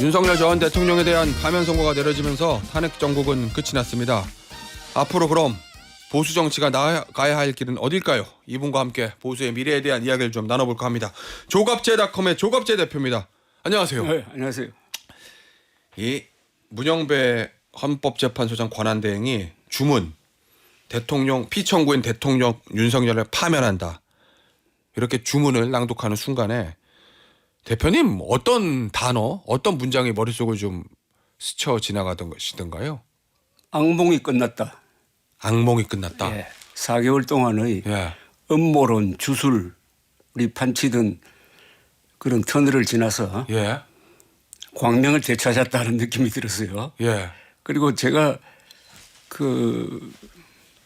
윤석열 전 대통령에 대한 파면 선고가 내려지면서 탄핵 정국은 끝이 났습니다. 앞으로 그럼 보수 정치가 나아가야 할 길은 어딜까요? 이분과 함께 보수의 미래에 대한 이야기를 좀 나눠볼까 합니다. 조갑제닷컴의 조갑제 대표입니다. 안녕하세요. 네, 안녕하세요. 이 문영배 헌법재판소장 권한대행이 주문 대통령 피청구인 대통령 윤석열을 파면한다. 이렇게 주문을 낭독하는 순간에 대표님 어떤 단어, 어떤 문장이 머릿속을 좀 스쳐 지나가던 것이던가요? 악몽이 끝났다. 악몽이 끝났다. 예, 4개월 동안의 예. 음모론, 주술, 우리 판치던 그런 터널을 지나서 예. 광명을 되찾았다는 느낌이 들었어요. 예. 그리고 제가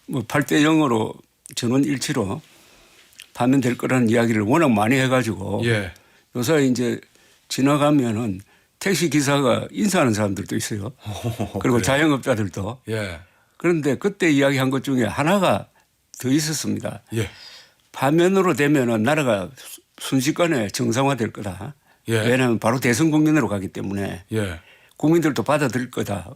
뭐 8대 0으로 전원 일치로 파면될 거라는 이야기를 워낙 많이 해가지고 예. 요새 이제 지나가면은 택시 기사가 인사하는 사람들도 있어요. 그리고 그래요? 자영업자들도. 예. 그런데 그때 이야기한 것 중에 하나가 더 있었습니다. 예. 파면으로 되면은 나라가 순식간에 정상화될 거다. 예. 왜냐하면 바로 대선 국면으로 가기 때문에 예. 국민들도 받아들일 거다.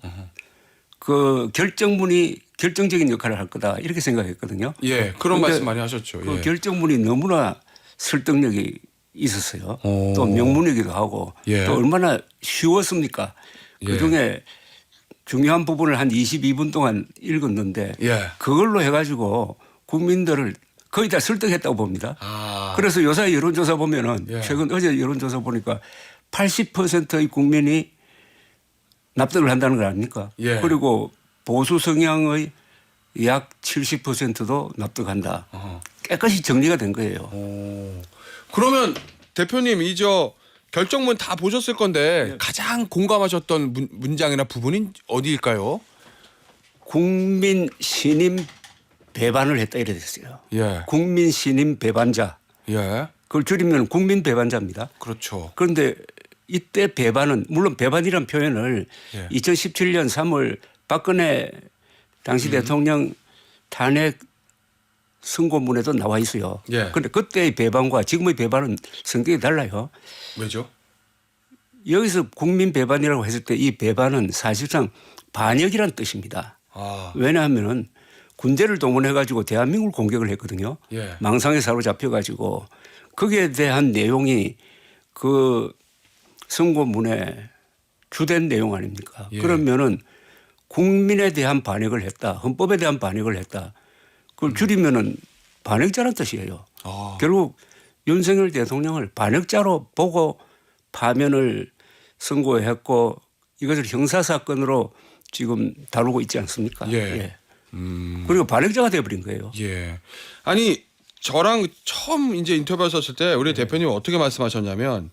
그 결정적인 역할을 할 거다. 이렇게 생각했거든요. 예. 그런 근데 말씀 많이 하셨죠. 그 예. 결정문이 너무나 설득력이 있었어요. 오. 또 명문이기도 하고 예. 또 얼마나 쉬웠습니까? 예. 그중에 중요한 부분을 한 22분 동안 읽었는데 예. 그걸로 해가지고 국민들을 거의 다 설득했다고 봅니다. 아. 그래서 요새 여론조사 보면은 예. 최근 어제 여론조사 보니까 80%의 국민이 납득을 한다는 거 아닙니까? 예. 그리고 보수 성향의 약 70%도 납득한다. 깨끗이 정리가 된 거예요. 오. 그러면 대표님 이저 결정문 다 보셨을 건데 예. 가장 공감하셨던 문장이나 부분이 어디일까요? 국민 신임 배반을 했다 이래 됐어요. 예. 국민 신임 배반자. 예. 그걸 줄이면 국민 배반자입니다. 그렇죠. 그런데 이때 배반은 물론 배반이란 표현을 예. 2017년 3월 박근혜 당시 대통령 탄핵 선고문에도 나와 있어요. 예. 그런데 그때의 배반과 지금의 배반은 성격이 달라요. 왜죠? 여기서 국민 배반이라고 했을 때 이 배반은 사실상 반역이란 뜻입니다. 아. 왜냐하면 군대를 동원해 가지고 대한민국을 공격을 했거든요. 예. 망상에 사로잡혀 가지고 거기에 대한 내용이 그 선고문의 주된 내용 아닙니까? 예. 그러면은 국민에 대한 반역을 했다. 헌법에 대한 반역을 했다. 그걸 줄이면은 반역자란 뜻이에요. 아. 결국 윤석열 대통령을 반역자로 보고 파면을 선고했고 이것을 형사사건으로 지금 다루고 있지 않습니까? 예. 그리고 반역자가 돼버린 거예요. 예. 아니 저랑 처음 이제 인터뷰하셨을 때 우리 대표님 어떻게 말씀하셨냐면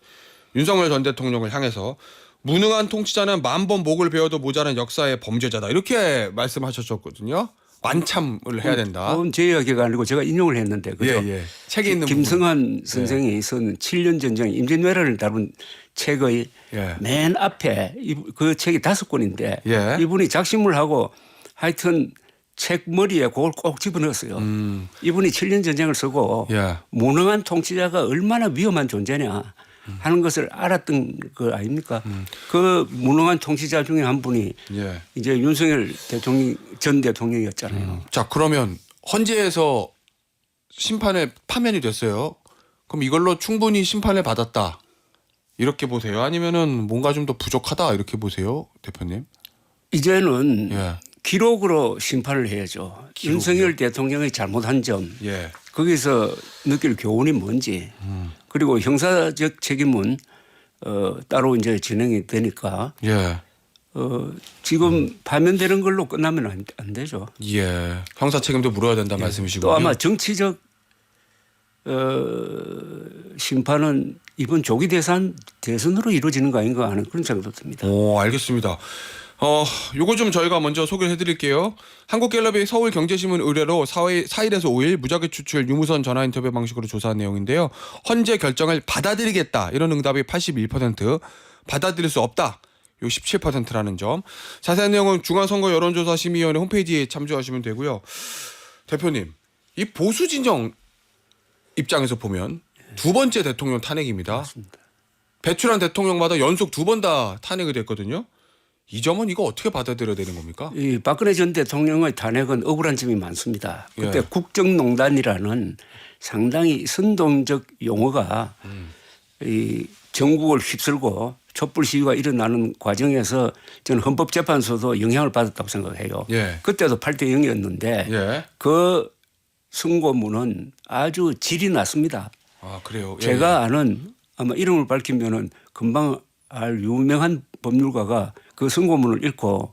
윤석열 전 대통령을 향해서 무능한 통치자는 10,000번 목을 베어도 모자란 역사의 범죄자다 이렇게 말씀하셨거든요. 완참을 해야 된다. 그건 제 이야기가 아니고 제가 인용을 했는데 그죠? 예. 책에 있는 김성한 선생이 쓴 7년 전쟁 임진왜란을 다룬 책의 예. 맨 앞에 그 책이 5권인데 예. 이분이 작심을 하고 하여튼 책 머리에 그걸 꼭 집어넣었어요. 이분이 7년 전쟁을 쓰고 예. 무능한 통치자가 얼마나 위험한 존재냐 하는 것을 알았던 거 아닙니까? 그 무능한 통치자 중에 한 분이 예. 이제 윤석열 대통령 전 대통령이었잖아요. 자 그러면 헌재에서 심판에 파면이 됐어요. 그럼 이걸로 충분히 심판을 받았다 이렇게 보세요? 아니면은 뭔가 좀 더 부족하다 이렇게 보세요, 대표님? 이제는 예. 기록으로 심판을 해야죠. 윤석열 대통령의 잘못한 점 예. 거기서 느낄 교훈이 뭔지 그리고 형사적 책임은 따로 이제 진행이 되니까 예. 지금 파면되는 걸로 끝나면 안 되죠. 예. 형사 책임도 물어야 된다 말씀이시고요. 또 아마 정치적 심판은 이번 조기 대선으로 이루어지는 거 아닌가 하는 그런 생각도 듭니다. 오, 알겠습니다. 요거 좀 저희가 먼저 소개를 해드릴게요. 한국갤럽이 서울경제신문 의뢰로 4일에서 5일 무작위 추출 유무선 전화 인터뷰 방식으로 조사한 내용인데요. 헌재 결정을 받아들이겠다 이런 응답이 81%, 받아들일 수 없다 요 17%라는 점. 자세한 내용은 중앙선거여론조사심의위원회 홈페이지에 참조하시면 되고요. 대표님, 이 보수 진영 입장에서 보면 두 번째 대통령 탄핵입니다. 맞습니다. 배출한 대통령마다 연속 2번 다 탄핵이 됐거든요. 이 점은 이거 어떻게 받아들여야 되는 겁니까? 이 박근혜 전 대통령의 탄핵은 억울한 점이 많습니다. 그때 예. 국정농단이라는 상당히 선동적 용어가 이 전국을 휩쓸고 촛불 시위가 일어나는 과정에서 저는 헌법재판소도 영향을 받았다고 생각해요. 예. 그때도 8대 0이었는데 예. 그 선고문은 아주 질이 났습니다. 아 그래요. 예. 제가 아는 아마 이름을 밝히면은 금방 알 유명한 법률가가 그 선고문을 읽고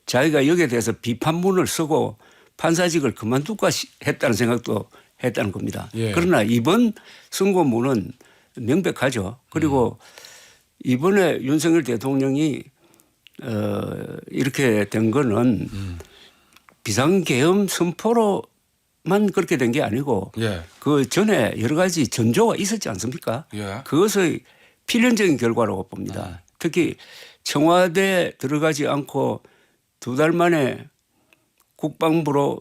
자기가 여기에 대해서 비판문을 쓰고 판사직을 그만둘까 했다는 생각도 했다는 겁니다. 예. 그러나 이번 선고문은 명백하죠. 그리고 이번에 윤석열 대통령이 이렇게 된 거는 비상계엄 선포로만 그렇게 된 게 아니고 예. 그 전에 여러 가지 전조가 있었지 않습니까? 예. 그것의 필연적인 결과라고 봅니다. 특히 청와대 들어가지 않고 2달 만에 국방부로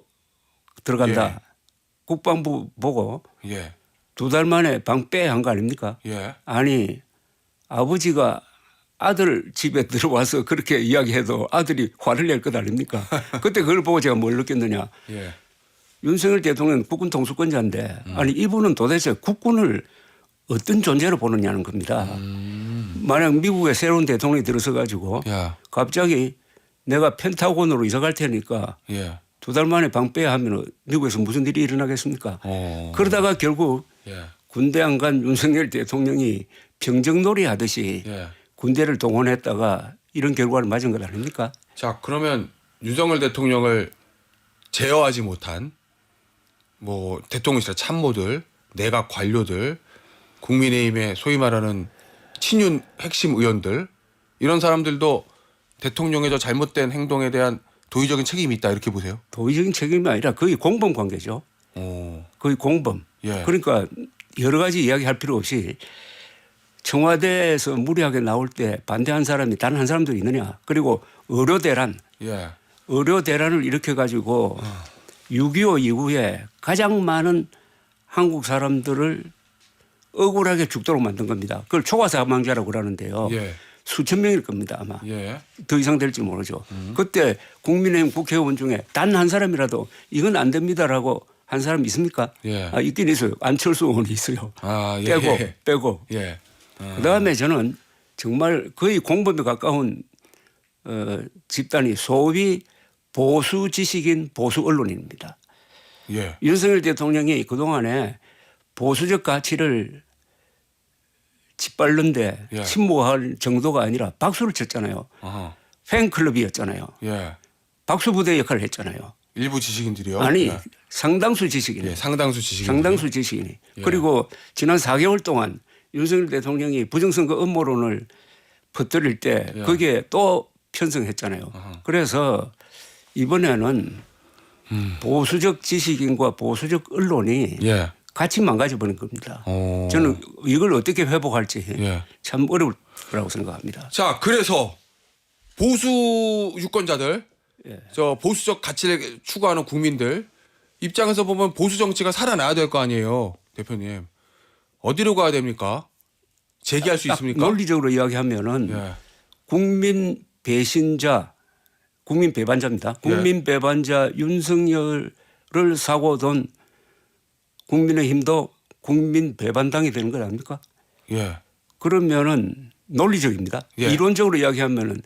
들어간다. 예. 국방부 보고 예. 2달 만에 방빼한 거 아닙니까? 예. 아니 아버지가 아들 집에 들어와서 그렇게 이야기해도 아들이 화를 낼 것 아닙니까? 그때 그걸 보고 제가 뭘 느꼈느냐. 예. 윤석열 대통령 국군 통수권자인데 아니 이분은 도대체 국군을 어떤 존재로 보느냐는 겁니다. 만약 미국에 새로운 대통령이 들어서 가지고 야. 갑자기 내가 펜타곤으로 이사 갈 테니까 예. 2달 만에 방빼야 하면 미국에서 무슨 일이 일어나겠습니까? 그러다가 결국 예. 군대 안 간 윤석열 대통령이 병정놀이 하듯이 예. 군대를 동원했다가 이런 결과를 맞은 것 아닙니까? 자 그러면 윤석열 대통령을 제어하지 못한 뭐 대통령실 참모들, 내각 관료들, 국민의힘의 소위 말하는 친윤 핵심 의원들 이런 사람들도 대통령의 저 잘못된 행동에 대한 도의적인 책임이 있다 이렇게 보세요? 도의적인 책임이 아니라 거의 공범 관계죠. 거의 공범. 예. 그러니까 여러 가지 이야기할 필요 없이 청와대에서 무리하게 나올 때 반대한 사람이 단 한 사람도 있느냐. 그리고 의료대란. 예. 의료대란을 일으켜가지고 6.25 이후에 가장 많은 한국 사람들을 억울하게 죽도록 만든 겁니다. 그걸 초과 사망자라고 그러는데요. 예. 수천 명일 겁니다 아마. 예. 더 이상 될지 모르죠. 그때 국민의힘 국회의원 중에 단 한 사람이라도 이건 안 됩니다라고 한 사람 있습니까? 예. 아, 있긴 있어요. 안철수 의원이 있어요. 아, 예. 빼고. 예. 그다음에 저는 정말 거의 공범에 가까운 집단이 소위 보수 지식인 보수 언론인입니다. 예. 윤석열 대통령이 그동안에 보수적 가치를 짓밟는데 예. 침묵할 정도가 아니라 박수를 쳤잖아요. 아하. 팬클럽이었잖아요. 예. 박수부대 역할을 했잖아요. 일부 지식인들이요. 아니 예. 상당수 지식인. 예. 상당수 지식인. 상당수 지식인이. 예. 그리고 지난 4개월 동안 윤석열 대통령이 부정선거 음모론을 퍼뜨릴 때 예. 거기에 또 편성했잖아요. 그래서 이번에는 보수적 지식인과 보수적 언론이 예. 같이 망가져버린 겁니다. 오. 저는 이걸 어떻게 회복할지 예. 참 어려울 거라고 생각합니다. 자, 그래서 보수 유권자들, 예. 저 보수적 가치를 추구하는 국민들 입장에서 보면 보수 정치가 살아나야 될 거 아니에요, 대표님. 어디로 가야 됩니까? 재기할 수 있습니까? 논리적으로 이야기하면은 예. 국민 배신자, 국민 배반자입니다. 국민 배반자 윤석열을 사고던 국민의힘도 국민 배반당이 되는 거 아닙니까? 예. 그러면은 논리적입니다. 예. 이론적으로 이야기하면은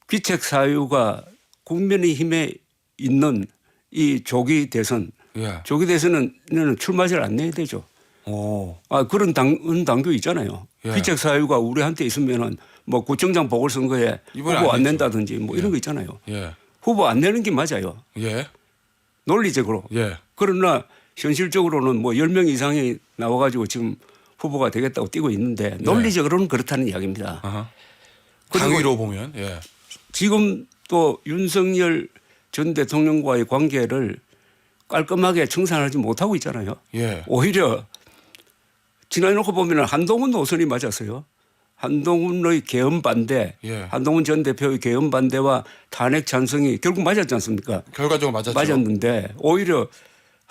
귀책 사유가 국민의힘에 있는 이 조기 대선, 예. 조기 대선은 출마제를 안 내야 되죠. 오. 아, 그런 당규 있잖아요. 예. 귀책 사유가 우리한테 있으면은 뭐 구청장 보궐선거에 이번에 후보 안 안 냈죠. 낸다든지 뭐 이런 거 있잖아요. 예. 후보 안 내는 게 맞아요. 예. 논리적으로. 예. 그러나 현실적으로는 뭐 10명 이상이 나와가지고 지금 후보가 되겠다고 뛰고 있는데 논리적으로는 그렇다는 이야기입니다. 아하. 그리고 당위로 보면 예. 지금 또 윤석열 전 대통령과의 관계를 깔끔하게 청산하지 못하고 있잖아요. 예. 오히려 지난해 놓고 보면 한동훈 노선이 맞았어요. 한동훈의 계엄 반대, 예. 한동훈 전 대표의 계엄 반대와 탄핵 찬성이 결국 맞았지 않습니까? 결과적으로 맞았죠. 맞았는데 오히려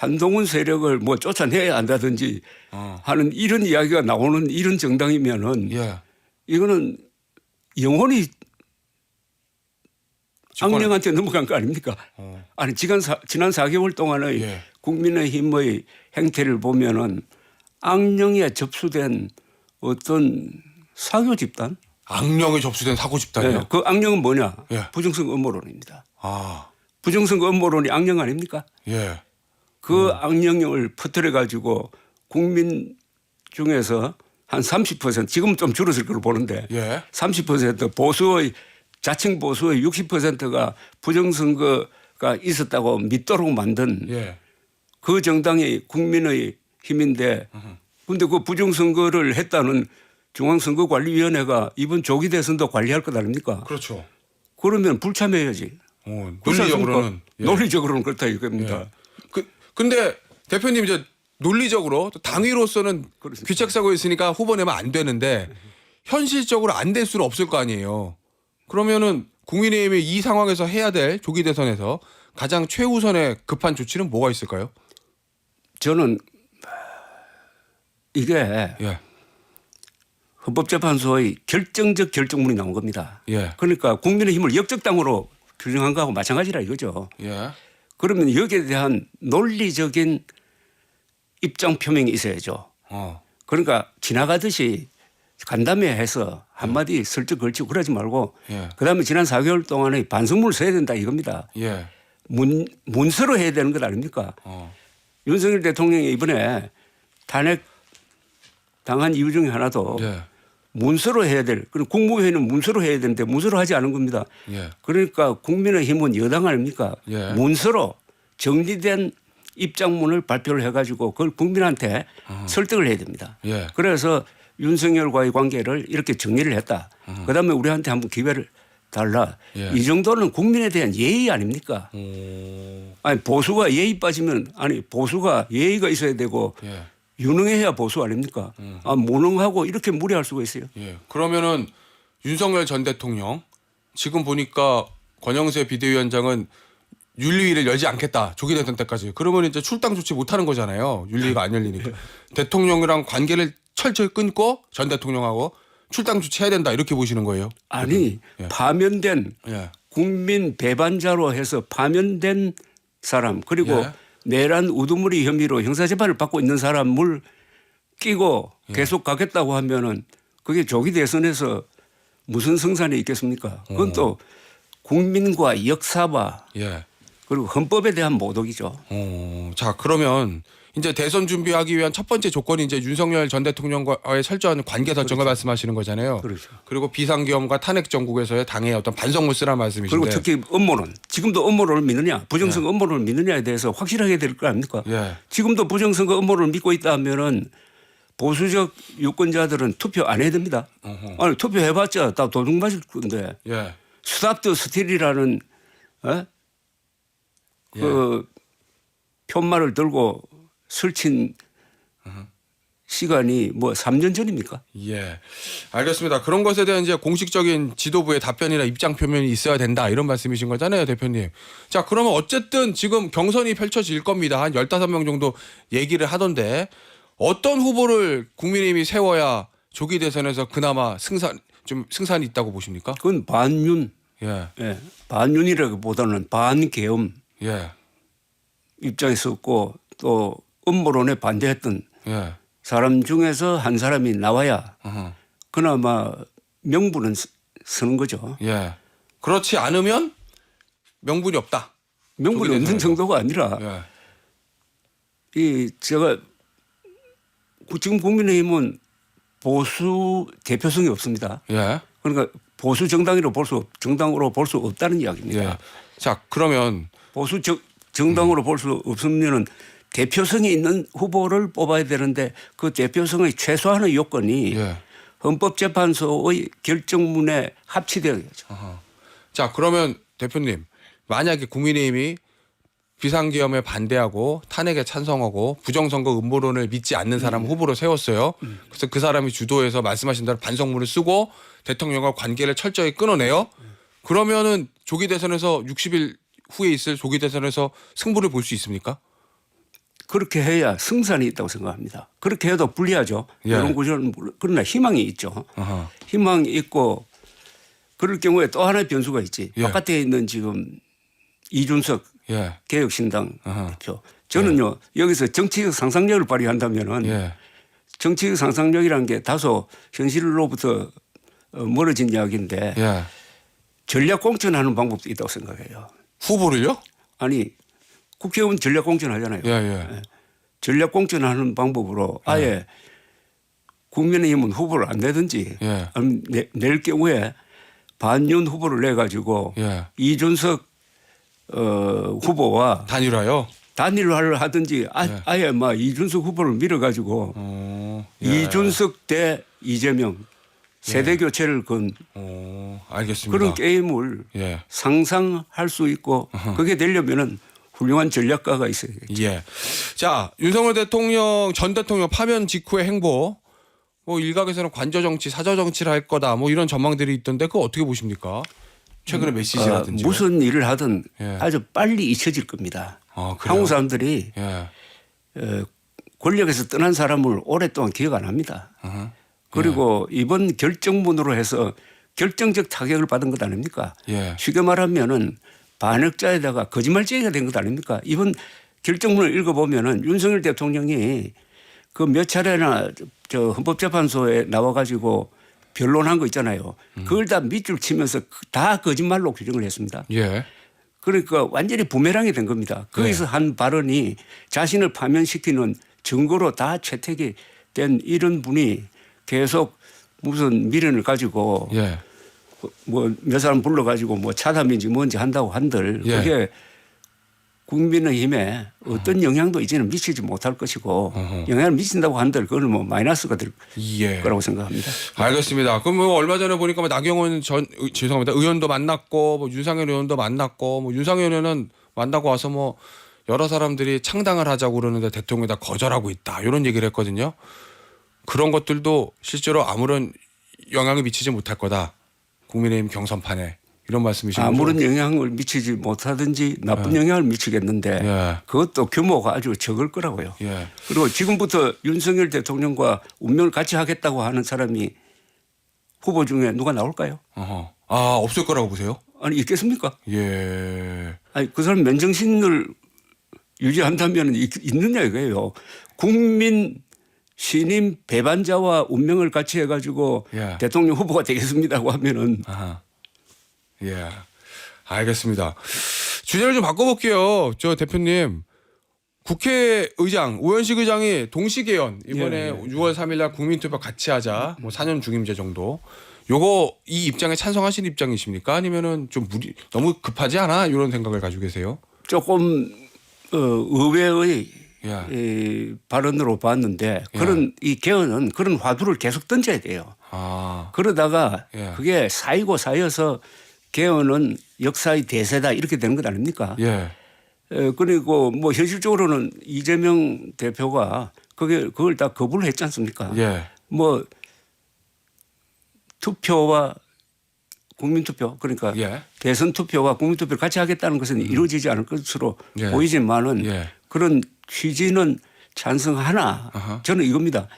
한동훈 세력을 뭐 쫓아내야 한다든지 하는 이런 이야기가 나오는 이런 정당이면은 예. 이거는 영원히 집권을- 악령한테 넘어간 거 아닙니까? 아니 지난 4개월 동안의 예. 국민의힘의 행태를 보면은 악령에 접수된 어떤 사교 집단? 악령에 접수된 사고 집단이요. 네, 그 악령은 뭐냐? 예. 부정선거 음모론입니다. 아, 부정선거 음모론이 악령 아닙니까? 예. 그 악령을 퍼뜨려 가지고 국민 중에서 한 30% 지금 좀 줄었을 걸로 보는데 예. 30% 보수의 자칭 보수의 60%가 부정선거가 있었다고 믿도록 만든 예. 그 정당이 국민의 힘인데 근데 그 부정선거를 했다는 중앙선거관리위원회가 이번 조기 대선도 관리할 것 아닙니까? 그렇죠. 그러면 불참해야지. 그렇지 논리적으로는 않습니까? 예. 논리적으로는 그렇다 이겁니다. 근데 대표님 이제 논리적으로 또 당위로서는 그렇습니다. 귀책 사고 있으니까 후보 내면 안 되는데 현실적으로 안 될 수는 없을 거 아니에요. 그러면은 국민의힘이 이 상황에서 해야 될 조기 대선에서 가장 최우선의 급한 조치는 뭐가 있을까요? 저는 이게 예. 헌법재판소의 결정적 결정문이 나온 겁니다. 예. 그러니까 국민의힘을 역적당으로 규정한 거하고 마찬가지라 이거죠. 예. 그러면 여기에 대한 논리적인 입장 표명이 있어야죠. 그러니까 지나가듯이 간담회해서 한마디 슬쩍 걸치고 그러지 말고 예. 그다음에 지난 4개월 동안의 반성문을 써야 된다 이겁니다. 예. 문서로 해야 되는 것 아닙니까? 윤석열 대통령이 이번에 탄핵 당한 이유 중에 하나도 예. 문서로 해야 될, 그리고 국무회의는 문서로 해야 되는데 문서로 하지 않은 겁니다. 예. 그러니까 국민의힘은 여당 아닙니까? 예. 문서로 정리된 입장문을 발표를 해가지고 그걸 국민한테 설득을 해야 됩니다. 예. 그래서 윤석열과의 관계를 이렇게 정리를 했다. 그다음에 우리한테 한번 기회를 달라. 예. 이 정도는 국민에 대한 예의 아닙니까? 아니 보수가 예의 빠지면 아니 보수가 예의가 있어야 되고 예. 유능해야 보수 아닙니까? 아 무능하고 이렇게 무례할 수가 있어요. 예. 그러면은 윤석열 전 대통령 지금 보니까 권영세 비대위원장은 윤리위를 열지 않겠다. 조기 대선 때까지. 그러면 이제 출당 조치 못 하는 거잖아요. 윤리위가 안 열리니까. 대통령이랑 관계를 철저히 끊고 전 대통령하고 출당 조치해야 된다. 이렇게 보시는 거예요. 아니 예. 파면된 예. 국민 배반자로 해서 파면된 사람 그리고 예. 내란 우두머리 혐의로 형사재판을 받고 있는 사람을 끼고 계속 가겠다고 하면은 그게 조기 대선에서 무슨 성산이 있겠습니까? 그건 또 국민과 역사와 예. 그리고 헌법에 대한 모독이죠. 자, 그러면 이제 대선 준비하기 위한 첫 번째 조건이 이제 윤석열 전 대통령과의 철저한 관계 설정을 말씀하시는 거잖아요. 그렇죠. 그리고 비상계엄과 탄핵 정국에서의 당의 어떤 반성문 쓰라는 말씀이신데. 그리고 특히 업무론 지금도 업무론을 믿느냐 부정선거 업무론을 믿느냐에 대해서 확실하게 될 거 아닙니까? 예. 지금도 부정선거 업무론을 믿고 있다 하면은 보수적 유권자들은 투표 안 해야 됩니다. 아니 투표해봤자 다 도둑 맞을 건데 예. 스탑 더 스틸이라는 그 편말을 들고 설친 시간이 뭐 3년 전입니까? 예. 알겠습니다. 그런 것에 대한 이제 공식적인 지도부의 답변이나 입장 표명이 있어야 된다. 이런 말씀이신 거잖아요, 대표님. 자, 그러면 어쨌든 지금 경선이 펼쳐질 겁니다. 한 15명 정도 얘기를 하던데 어떤 후보를 국민의힘이 세워야 조기 대선에서 그나마 승산이 있다고 보십니까? 그건 반윤. 예. 예. 반윤이라기보다는 반계엄 예. 입장에 섰고 또 음모론에 반대했던 예. 사람 중에서 한 사람이 나와야 어허. 그나마 명분은 서는 거죠. 예. 그렇지 않으면 명분이 없다. 명분이 조기 없는 대선에서. 정도가 아니라 예. 이 제가 지금 국민의힘은 보수 대표성이 없습니다. 예. 그러니까 보수 정당으로 볼 수 없다는 이야기입니다. 예. 자, 그러면 보수 정당으로 볼 수 없으면은 대표성이 있는 후보를 뽑아야 되는데 그 대표성의 최소한의 요건이 예. 헌법재판소의 결정문에 합치되어야죠. 자, 그러면 대표님 만약에 국민의힘이 비상계엄에 반대하고 탄핵에 찬성하고 부정선거 음모론을 믿지 않는 사람 후보로 세웠어요. 그래서 그 사람이 주도해서 말씀하신 대로 반성문을 쓰고 대통령과 관계를 철저히 끊어내요. 그러면은 조기 대선에서 60일 후에 있을 조기 대선에서 승부를 볼 수 있습니까? 그렇게 해야 승산이 있다고 생각합니다. 그렇게 해도 불리하죠. 예. 이런 구조는 그러나 희망이 있죠. 아하. 희망이 있고 그럴 경우에 또 하나의 변수가 있지. 예. 바깥에 있는 지금 이준석 예. 개혁신당 아하. 대표. 저는요 여기서 정치적 상상력을 발휘한다면은 예. 정치적 상상력이라는 게 다소 현실로부터 멀어진 이야기인데 예. 전략 공천하는 방법도 있다고 생각해요. 후보를요? 아니 국회의원 전략 공천하잖아요. 예, 예. 전략 공천하는 방법으로 아예 국민의힘은 후보를 안 내든지 예. 아니면 낼 경우에 반윤 후보를 내 가지고 예. 이준석 후보와 단일화요? 단일화를 하든지 예. 아예 막 이준석 후보를 밀어 가지고 예. 이준석 대 이재명 세대 교체를 건 알겠습니다. 그런 게임을 예. 상상할 수 있고 그게 되려면은 훌륭한 전략가가 있어야겠죠. 예. 자, 윤석열 대통령 전 대통령 파면 직후의 행보 뭐 일각에서는 관저 정치, 사저 정치를 할 거다. 뭐 이런 전망들이 있던데 그거 어떻게 보십니까? 최근에 메시지라든지. 무슨 일을 하든 예. 아주 빨리 잊혀질 겁니다. 그래요? 한국 사람들이 예. 권력에서 떠난 사람을 오랫동안 기억 안 합니다. 그리고 이번 결정문으로 해서 결정적 타격을 받은 것 아닙니까? 예. 쉽게 말하면은 반역자에다가 거짓말쟁이가 된 것 아닙니까? 이번 결정문을 읽어보면은 윤석열 대통령이 그 몇 차례나 저 헌법재판소에 나와가지고 변론한 거 있잖아요. 그걸 다 밑줄 치면서 다 거짓말로 규정을 했습니다. 예. 그러니까 완전히 부메랑이 된 겁니다. 거기서 한 발언이 자신을 파면시키는 증거로 다 채택이 된 이런 분이 계속 무슨 미련을 가지고 예. 뭐 몇 사람 불러가지고 뭐 차담인지 뭔지 한다고 한들 예. 그게 국민의힘에 어떤 영향도 이제는 미치지 못할 것이고 영향을 미친다고 한들 그거는 뭐 마이너스가 될 예. 거라고 생각합니다. 알겠습니다. 그럼 뭐 얼마 전에 보니까 뭐 나경원 죄송합니다. 의원도 만났고 뭐 윤상현 의원도 만났고 뭐 윤상현 의원은 만나고 와서 뭐 여러 사람들이 창당을 하자고 그러는데 대통령이 다 거절하고 있다. 이런 얘기를 했거든요. 그런 것들도 실제로 아무런 영향을 미치지 못할 거다. 국민의힘 경선판에 이런 말씀이신 거죠? 아무런 영향을 미치지 못하든지 나쁜 영향을 미치겠는데 예. 그것도 규모가 아주 적을 거라고요. 예. 그리고 지금부터 윤석열 대통령과 운명을 같이 하겠다고 하는 사람이 후보 중에 누가 나올까요? 어허. 아, 없을 거라고 보세요? 아니 있겠습니까? 예. 아니 그 사람 맨정신을 유지한다면 있느냐 이거예요. 국민 신임 배반자와 운명을 같이 해가지고 예. 대통령 후보가 되겠습니다고 하면은 아하. 예. 알겠습니다. 주제를 좀 바꿔볼게요. 저 대표님. 국회의장, 우현식 의장이 동시개헌 이번에 예. 6월 3일 날 국민투표 같이 하자. 뭐 4년 중임제 정도. 요거 이 입장에 찬성하시는 입장이십니까? 아니면은 좀 너무 급하지 않아? 이런 생각을 가지고 계세요? 조금 의외의 예. 이 발언으로 봤는데 그런 이 개헌은 그런 화두를 계속 던져야 돼요. 아. 그러다가 예. 그게 쌓이고 쌓여서 개헌은 역사의 대세다 이렇게 되는 것 아닙니까? 예. 그리고 뭐 현실적으로는 이재명 대표가 그걸 다 거부를 했지 않습니까? 예. 뭐 투표와 국민투표 그러니까 예. 대선 투표와 국민투표를 같이 하겠다는 것은 이루어지지 않을 것으로 예. 보이지만은 예. 그런 취지는 찬성하나 아하. 저는 이겁니다.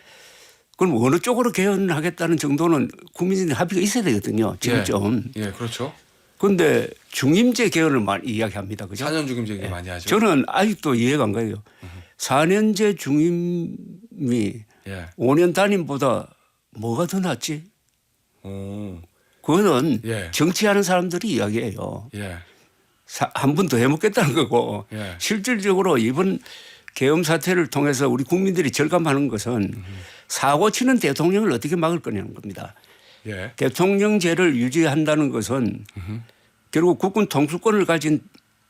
그럼 어느 쪽으로 개헌하겠다는 정도는 국민적인 합의가 있어야 되거든요. 지금쯤. 예, 그렇죠. 그런데 중임제 개헌을 많이 이야기합니다. 그죠? 4년 중임제 얘기 많이 하죠. 저는 아직도 이해가 안 가요. 4년제 중임이 예. 5년 단임보다 뭐가 더 낫지? 오. 그거는 예. 정치하는 사람들이 이야기해요. 예. 한 번 더 해먹겠다는 거고 예. 실질적으로 이번 계엄 사태를 통해서 우리 국민들이 절감하는 것은 사고 치는 대통령을 어떻게 막을 거냐는 겁니다. 예. 대통령제를 유지한다는 것은 결국 국군 통수권을 가진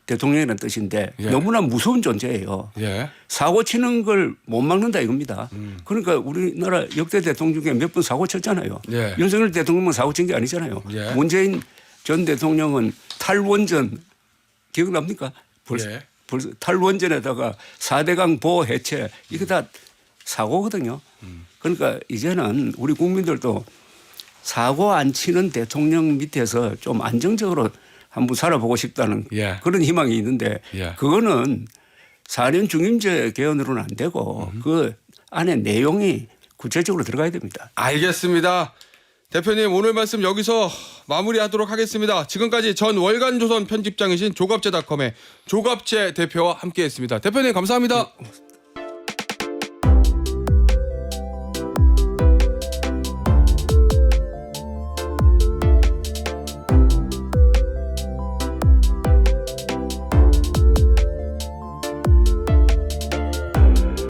대통령이라는 뜻인데 예. 너무나 무서운 존재예요. 예. 사고 치는 걸 못 막는다 이겁니다. 그러니까 우리나라 역대 대통령 중에 몇 번 사고 쳤잖아요. 예. 윤석열 대통령은 사고 친 게 아니잖아요. 예. 문재인 전 대통령은 탈원전 기억납니까? 벌써 예. 탈원전에다가 4대강 보호 해체 이거 다 사고거든요. 그러니까 이제는 우리 국민들도 사고 안 치는 대통령 밑에서 좀 안정적으로 한번 살아보고 싶다는 예. 그런 희망이 있는데 예. 그거는 4년 중임제 개헌으로는 안 되고 그 안에 내용이 구체적으로 들어가야 됩니다. 알겠습니다. 대표님 오늘 말씀 여기서 마무리하도록 하겠습니다. 지금까지 전 월간조선 편집장이신 조갑제닷컴의 조갑제 대표와 함께했습니다. 대표님 감사합니다.